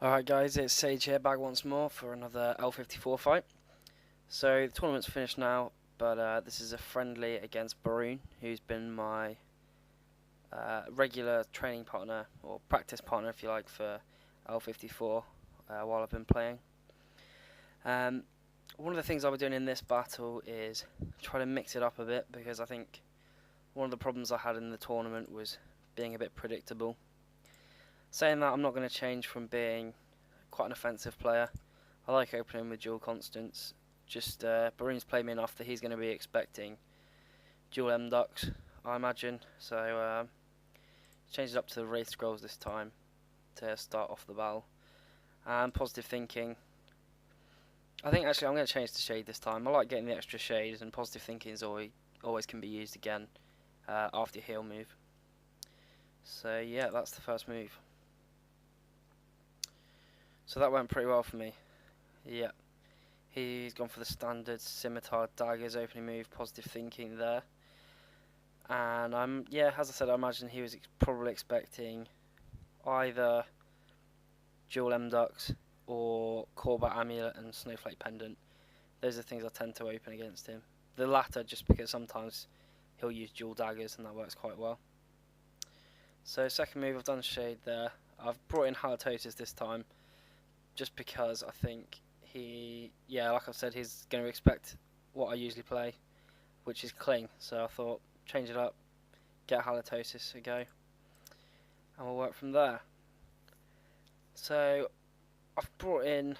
Alright guys, it's Sage here, back once more for another L54 fight. So the tournament's finished now, but this is a friendly against Baroon, who's been my regular training partner, or practice partner if you like, for L54 while I've been playing. One of the things I'll be doing in this battle is try to mix it up a bit, because I think one of the problems I had in the tournament was being a bit predictable. Saying that, I'm not going to change from being quite an offensive player. I like opening with dual constants. Just Baroon's played me enough that he's going to be expecting dual M ducks, I imagine. So change it up to the Wraith Scrolls this time to start off the battle. And positive thinking. I think actually I'm going to change to Shade this time. I like getting the extra shades, and positive thinking is always can be used again after your heal move. So yeah, that's the first move. So that went pretty well for me. Yeah. He's gone for the standard scimitar daggers opening move, positive thinking there. And as I said, I imagine he was probably expecting either dual M ducks or Combat Amulet and Snowflake Pendant. Those are the things I tend to open against him. The latter just because sometimes he'll use dual daggers and that works quite well. So second move, I've done Shade there. I've brought in Halitosis this time, just because I think like I've said, he's going to expect what I usually play, which is Cling. So I thought, change it up, get Halitosis a go, and we'll work from there. So I've brought in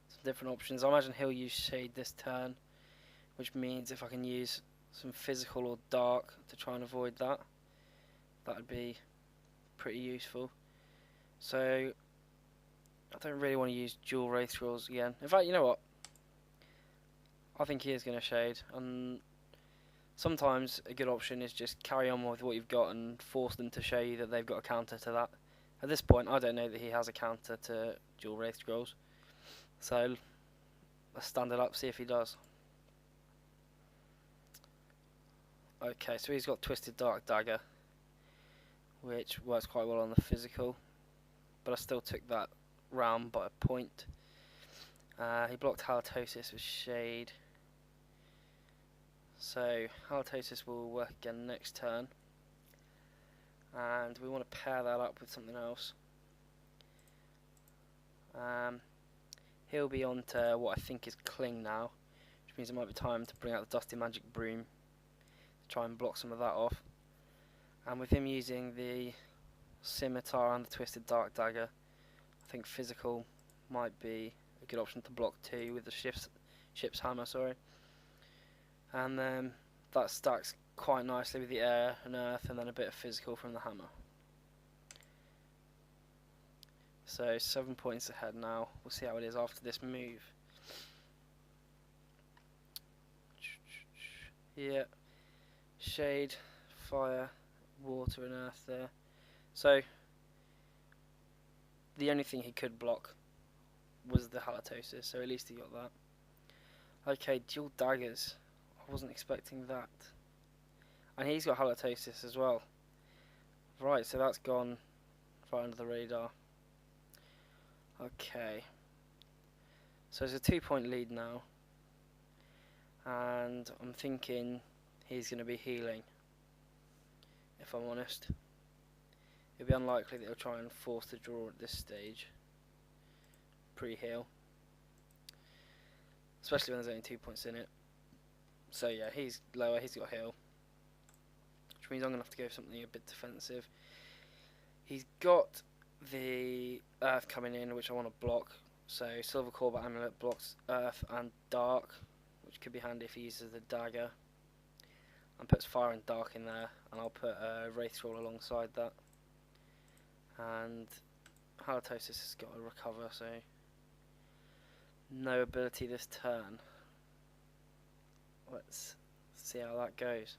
some different options. I imagine he'll use Shade this turn, which means if I can use some physical or dark to try and avoid that, that would be pretty useful. So I don't really want to use dual Wraith Scrolls again. In fact, you know what? I think he is going to Shade. And sometimes a good option is just carry on with what you've got and force them to show you that they've got a counter to that. At this point, I don't know that he has a counter to dual Wraith Scrolls. So let's stand it up, see if he does. Okay, so he's got Twisted Dark Dagger, which works quite well on the physical. But I still took that round by a point. He blocked Halitosis with Shade, so Halitosis will work again next turn, and we want to pair that up with something else. He'll be on to what I think is Cling now, which means it might be time to bring out the Dusty Magic Broom to try and block some of that off. And with him using the Scimitar and the Twisted Dark Dagger, I think physical might be a good option to block too with the ship's hammer, and then that stacks quite nicely with the air and earth, and then a bit of physical from the hammer. So 7 points ahead now. We'll see how it is after this move. Yeah, Shade, fire, water and earth there. So the only thing he could block was the Halitosis, so at least he got that. Okay, dual daggers. I wasn't expecting that. And he's got Halitosis as well. Right, so that's gone right under the radar. Okay. So it's a 2-point lead now. And I'm thinking he's going to be healing, if I'm honest. It'd be unlikely that he'll try and force the draw at this stage, pre-heal, especially when there's only 2 points in it. So yeah, he's lower, he's got heal, which means I'm going to have to go for something a bit defensive. He's got the earth coming in, which I want to block, so Silver Combat Amulet blocks earth and dark, which could be handy if he uses the dagger, and puts fire and dark in there, and I'll put a Wraith Scroll alongside that. And Halitosis has got to recover, so no ability this turn. Let's see how that goes.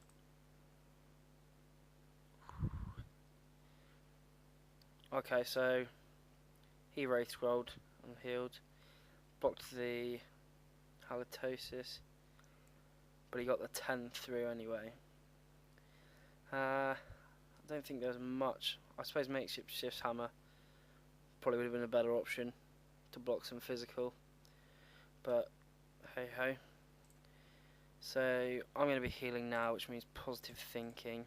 Okay, so he Wraith Scrolled and healed, blocked the Halitosis, but he got the 10 through anyway. I don't think there's much. I suppose Makeshift Shift's Hammer probably would have been a better option to block some physical, but hey ho. So I'm going to be healing now, which means positive thinking.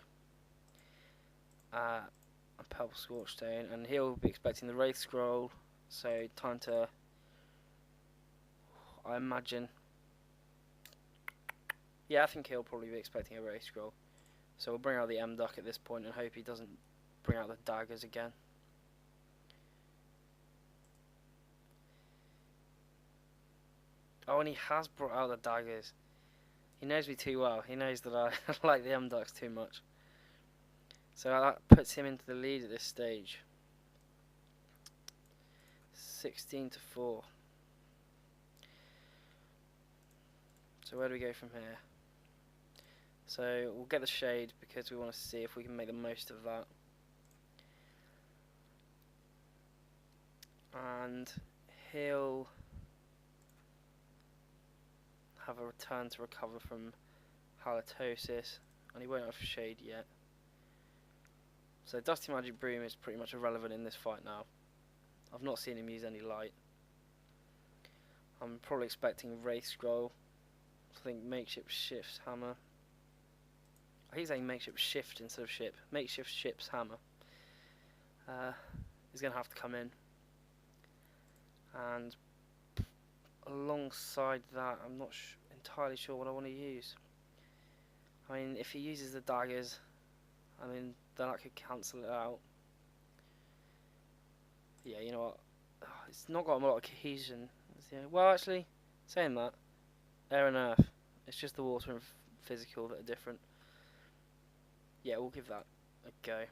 And Purple Scorchstone, and he'll be expecting the Wraith Scroll, so time to, I imagine, yeah, I think he'll probably be expecting a Wraith Scroll, so we'll bring out the M-Duck at this point and hope he doesn't bring out the daggers again. Oh, and he has brought out the daggers. He knows me too well. He knows that I like the M-Ducks too much. So that puts him into the lead at this stage. 16-4. So where do we go from here? So we'll get the shade because we want to see if we can make the most of that. And he'll have a return to recover from halitosis, and he won't have shade yet. So Dusty Magic Broom is pretty much irrelevant in this fight now. I've not seen him use any light. I'm probably expecting Wraith Scroll. I think Makeshift Shift's Hammer. I keep saying Makeshift Shift instead of Ship. Makeshift Ship's Hammer is going to have to come in. And alongside that, I'm not entirely sure what I want to use. I mean, if he uses the daggers, I mean, then I could cancel it out. Yeah, you know what? It's not got a lot of cohesion. Well, actually, saying that, air and earth. It's just the water and physical that are different. Yeah, we'll give that a go.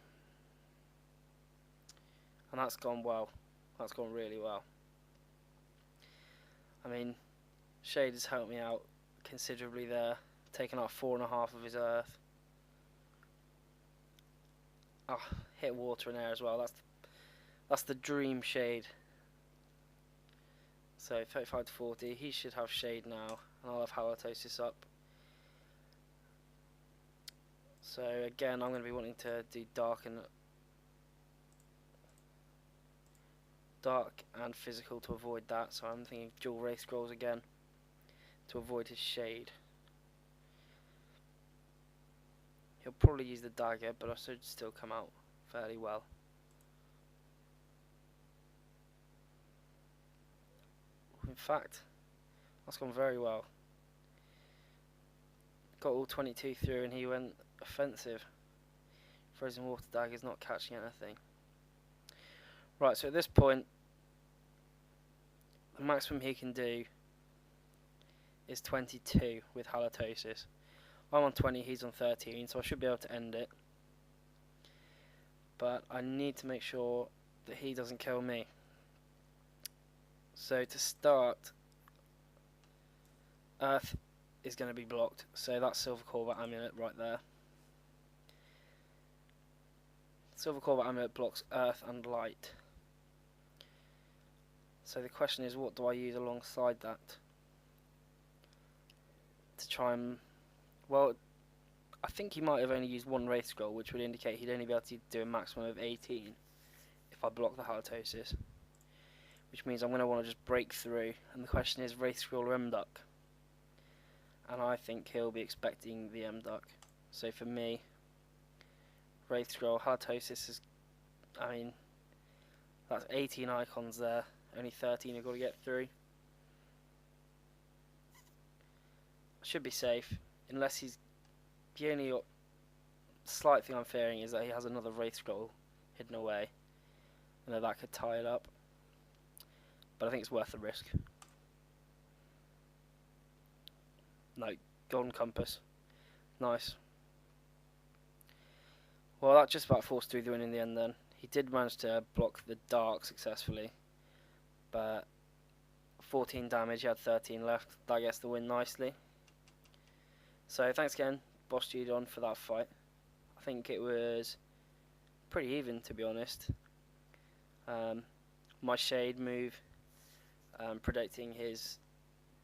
And that's gone well. That's gone really well. I mean, Shade has helped me out considerably there, taking out 4.5 of his earth. Oh, hit water and air as well. That's the dream Shade. So 35-40. He should have Shade now, and I'll have halitosis up. So again, I'm going to be wanting to do dark and physical to avoid that. So I'm thinking dual Wraith Scrolls again to avoid his Shade. He'll probably use the dagger, but I should still come out fairly well. In fact, that's gone very well. Got all 22 through and he went offensive. Frozen Water Dagger's not catching anything. Right, so at this point, the maximum he can do is 22 with halitosis. I'm on 20, he's on 13, so I should be able to end it. But I need to make sure that he doesn't kill me. So to start, Earth is going to be blocked, so that's Silver Corvette Amulet right there. Silver Corvette Amulet blocks Earth and Light. So the question is, what do I use alongside that? To try and... Well, I think he might have only used one Wraith Scroll, which would indicate he'd only be able to do a maximum of 18 if I block the halitosis. Which means I'm going to want to just break through, and the question is Wraith Scroll or M-Duck. And I think he'll be expecting the M-Duck. So for me, Wraith Scroll, halitosis is, I mean, that's 18 icons there, only 13 have got to get through. Should be safe, unless he's, the only slight thing I'm fearing is that he has another Wraith Scroll hidden away, and that could tie it up. But I think it's worth the risk. No, Golden Compass. Nice. Well, that just about forced through the win in the end then. He did manage to block the dark successfully, but 14 damage, he had 13 left. That gets the win nicely. So thanks again, Bossgdon, for that fight. I think it was pretty even, to be honest. My Shade move, predicting his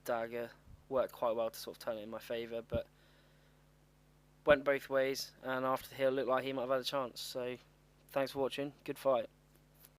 dagger, worked quite well to sort of turn it in my favour, but went both ways, and after the heal looked like he might have had a chance. So thanks for watching, good fight.